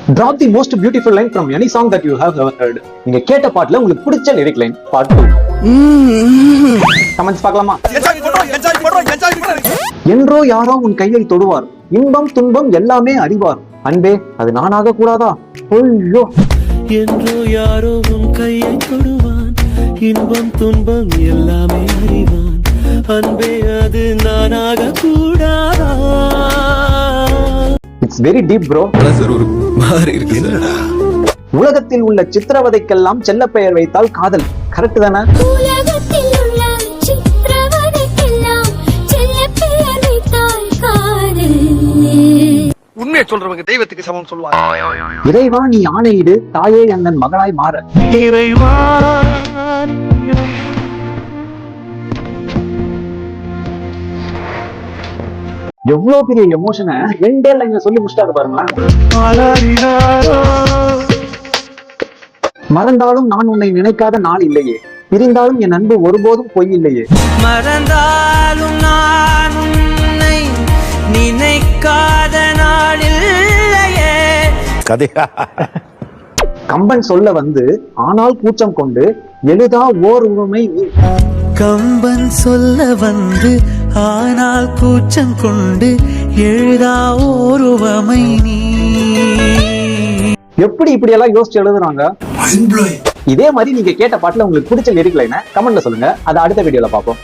Drop the most beautiful line from any song that you have ever heard. நீங்க கேட்ட பாட்டுல உங்களுக்கு பிடிச்ச லிரிக் லைன் பார்ட் 2. கமெண்ட்ஸ் பார்க்கலாமா? என்றோ யாரோ உன் கையை தொடுவார், இன்பம் துன்பம் எல்லாமே அறிவார், அன்பே அது நானாக கூடாதா? ஐயோ. என்றோ யாரோ உன் கையை தொடுவான், இன்பம் துன்பம் எல்லாமே அறிவான், அன்பே அது நானாக கூடாதா? It's very deep bro. உலகத்தில் உள்ள சித்திரவதைக்கெல்லாம் செல்ல பெயர் வைத்தால் காதல். கரெக்ட் தானே? உண்மையை சொல்றவங்க தெய்வத்துக்கு சமம் சொல்லுவாங்க. இறைவா நீ ஆணையிடு, தாயே அண்ணன் மகளாய் மாற. இறைவா எவ்வளவு பெரிய எமோஷனை ரெண்டே லைன்ல சொல்லி முடிச்சிட்டாரு பாருங்க. மறந்தாலும் நான் உன்னை நினைக்காத நாள் இல்லையே, பிரிந்தாலும் என் அன்பு ஒருபோதும் பொய் இல்லையே. மறந்தாலும் நான் உன்னை நினைக்காத நாள் இல்லையே. கம்பன் சொல்ல வந்து ஆனால் கூச்சம் கொண்டு எழுதா ஓர் உவமை நீ. கம்பன் சொல்ல வந்து ஆனால் கூச்சம் கொண்டு எழுதா ஓருவமை நீ. எப்படி இப்படி எல்லாம் யோசிச்சு எழுதுறாங்க? இதே மாதிரி நீங்க கேட்ட பாட்டுல உங்களுக்கு பிடிச்ச லிரிக் லைனை கமெண்ட்ல சொல்லுங்க, அதை அடுத்த வீடியோல பார்ப்போம்.